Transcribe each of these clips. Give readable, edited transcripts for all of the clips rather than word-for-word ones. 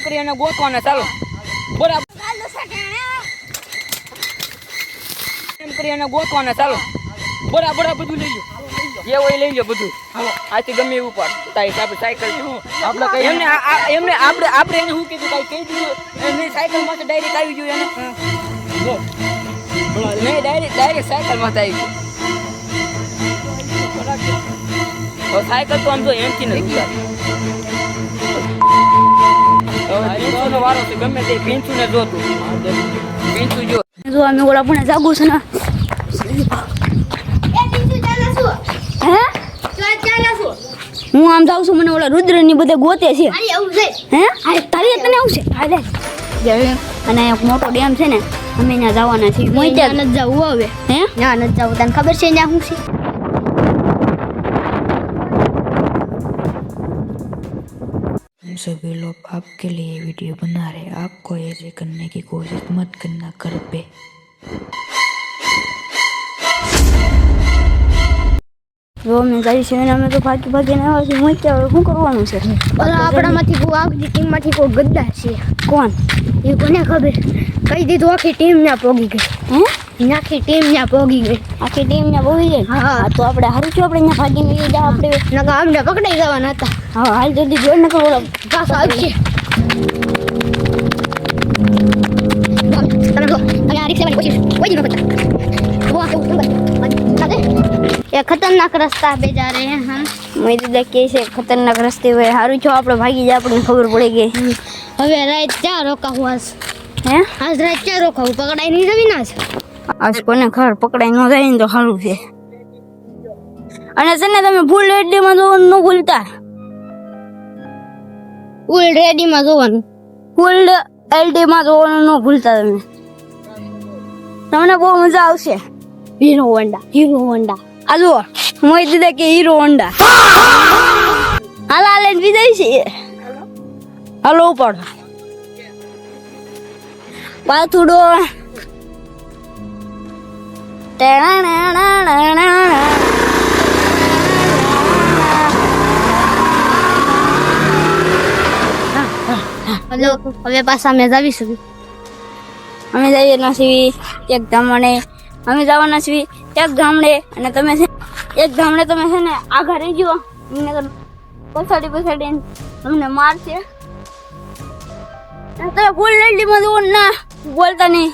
કરી અને ગોતવાના ચાલો બરાબર એમ કરી અને ગોતવાના ચાલો બરાબર બધું લઈ લો જે હોય લઈ લો બધું આથી ગમે એવું પાડ તારી આપણે સાયકલ આપણે કઈ એમને આપણે એને શું કીધું કઈ કહી દીધું એની સાયકલ માં ડાયરેક્ટ આવી ગયું એને નહીં ડાયરેક્ટ સાયકલ માં આવી ગયું સાયકલ તો આમ તો એમથી નથી પિંચુનો વારો છે ગમે તે પિંચુ ને જોતું પિંચુ જો અમે ઓલા પણ જાગું છે ને હું આમ જાઉં છું મને ઓલા રુદ્ર ની બધે ગોતે છે હે તારી તને આવશે અને એક મોટો ડેમ છે ને અમે ત્યાં જવાના છીએ ત્યાં નથી જવું હવે હે ત્યાં નથી જવું તને ખબર છે ત્યાં શું છે हम सभी लोग आपके लिए वीडियो बना रहे हैं आपको ऐसे करने की कोशिश मत करना कर पे જો મેં જઈ છે અમે તો ભાગીને આવ્યા છીએ હું ક્યાં શું કરવાનું છે આપણામાંથી કોઈ આખી ટીમમાંથી કોઈ ગદ્દાર છે કોણ એ કોને ખબર કહી દીધું આખી ટીમ ત્યાં પોગી ગઈ હે આખી ટીમ ત્યાં પોગી ગઈ આખી ટીમ ત્યાં પોગી ગઈ હા તો આપણે હારું છું આપણે ત્યાં ભાગીને લઈ જા આપણે નકા અમને પકડાઈ જવાના હતા હા હાલ જલ્દી જોડ નકર ઓલો પાછો આવશે તમે આ રિક્ષા વાળી કોશિશ કોઈ ન કરતા ये खतरनाक रास्ता पे जा रहे हैं हम मैं दीदा कैसे खतरनाक रास्ते पे हारू छो આપણે ભાગી જા આપણે ખબર પડી ગઈ હવે રાત ચા રોકા હુઆ હે આજ રાત ચા રોકા હું પકડાઈ નહીં જવી ના છે આજ કોને ખબર પકડાઈ ન જાય ને તો હારું છે અને છે ને તમે ફૂલ રેડી માં જોવાનું ન ભૂલતા ફૂલ રેડી માં જોવાનું ફૂલ એલડી માં જોવાનું ન ભૂલતા તમે તમને બહુ મજા આવશે હીરો હોન્ડા આજો મોઈ દીધા કે હીરો હોન્ડા હાલ હાલ વિજય છે હાલો ઉપર પાથુડો હલો હવે પાછા અમે જાવીશું અમે જઈએ નથી એક ગામડે અમે જવાના છીએ એક ગામડે અને તમે એક ગામડે તમે છે ને આગળ રહી ગયો અમને પછાડી તમને મારશે તમે ફૂલ લેડીમાં જુઓ ના બોલતા નહીં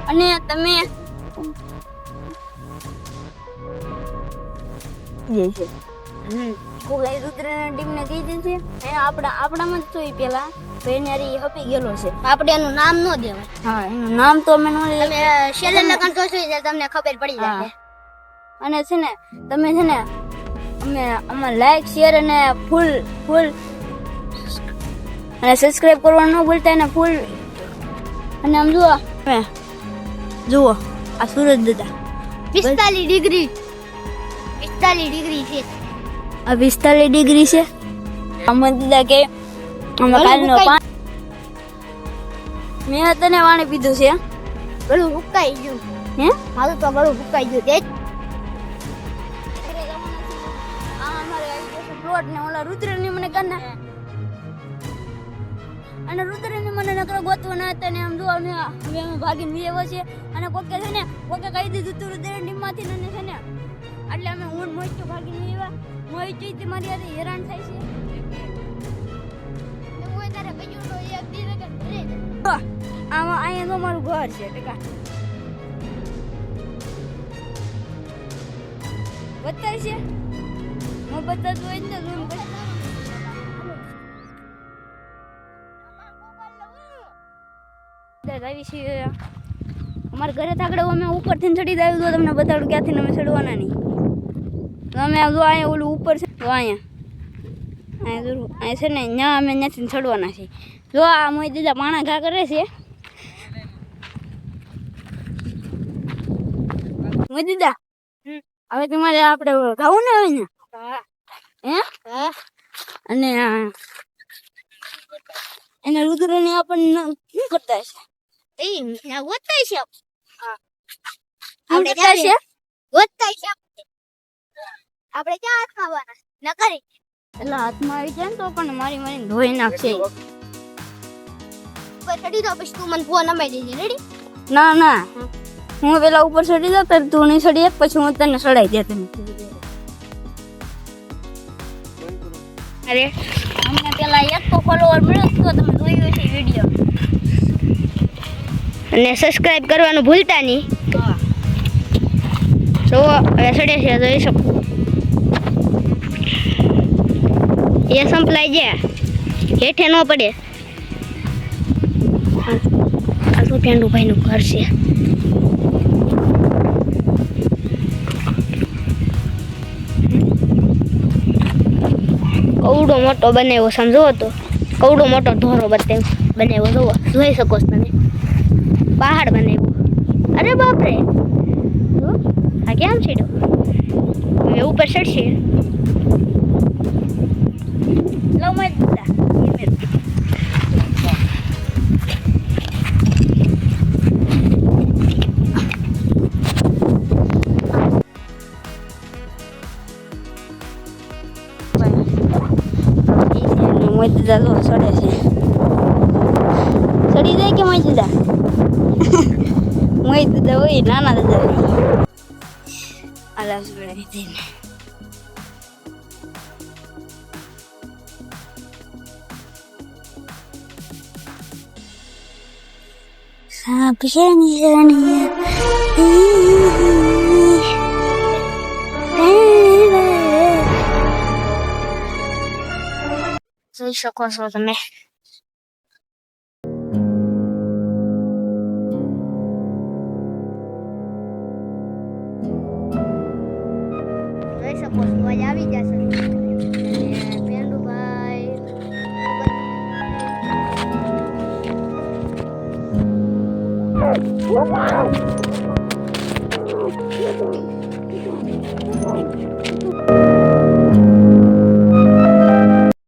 અને તમે ટીમને કીધી છે આપણામાં જ જોઈ પેલા બેનારી હપી ગયેલો છે આપણે એનું નામ ન દેવાય હા એનું નામ તો અમે તમે શેલે લગન જોશો તમને ખબર પડી જાય અને છે ને તમે છે ને અમે લાઈક શેર અને ફૂલ અને સબસ્ક્રાઇબ કરવાનું ન ભૂલતા અને ફૂલ અને આમ જુઓ આ સુરજ દાદા 45 ડિગ્રી છે આ 45 ડિગ્રી છે અમન દાદા કે અમે કાલનો મેં તને વાણી પીધું છે ગળું હુકાઈ ગયું હે મારું તો ગળું હુકાઈ ગયું તે અમારે પ્લોટ ને ઓલા રુદ્રની મને કરના અને રુદ્રની મને નકરો ગોતવાના હતા ને આમ જો અમે ભાગીને વિયેવો છે અને કોકે છે ને કોકે કહી દીધું તું રુદ્રની માંથી ને છે ને એટલે અમે હું મોઈચો ભાગીને વિયેવા મોઈચો તે મારી હાથે હેરાન થાય છે આમાં અહીંયા તો મારું ઘર છે ટકા બતાવી છે હું બતાવતું હોય ને ઝૂમ કરી આવી છે અમારા ઘરે આગળ અમે ઉપરથી ચડી આવ્યું તો તમને બતાડું ક્યાંથી અમે ચડવાના નહીં તો અમે જો અહીંયા ઓલું ઉપર છે તો અહીંયા છે ને ત્યાં અમે ત્યાંથી ચડવાના છીએ જો આ મોઈ દીધા પાણા ઘા કરે છે મોઈ દીધા હવે તમારે આપણે ગાવું ને હવે હે અને એને રુદ્રની આપણને શું કરતા છે ગોતતા છે આપણે ગોતતા છે આપણે ક્યાં હાથ ખાવાના ન કરી એટલે હાથમાં આવી જાય ને તો પણ મારી મારીને ધોઈ નાખશે ચડી જાવ પછી તું મને ફોન અમાઈ દેજે રેડી ના ના હું પેલા ઉપર ચડી જાવ તો તું નહીં ચડી એક પછી હું તને ચડાઈ દે તને અરે અમને પેલા એક તો ફોલોવર મળ્યો તો તમે જોયો છે વિડિયો અને સબસ્ક્રાઇબ કરવાનું ભૂલતા નહીં જો હવે ચડે છે જોઈ શકો એ સંપલાઈ જાય હેઠે ન પડે આ તો પેન્ડુભાઈનું ઘર છે કવડો મોટો બનાવ્યો સમજો તો કવડો મોટો ધોરો બનાવ્યો જોવો જોઈ શકો છો તમે પહાડ બનાવ્યો અરે બાપરે જો આ કેમ છે હવે ઉપર ચડશે લો મત મોઈદા જો સડે છે સડી જાય કે મોઈદા મોઈદા હોય નાના દાદા આલા સડે છે સાપ જોઈ શકો છો તમે જોઈ શકો છો આજ આવી જશે પેન્ડુભાઈ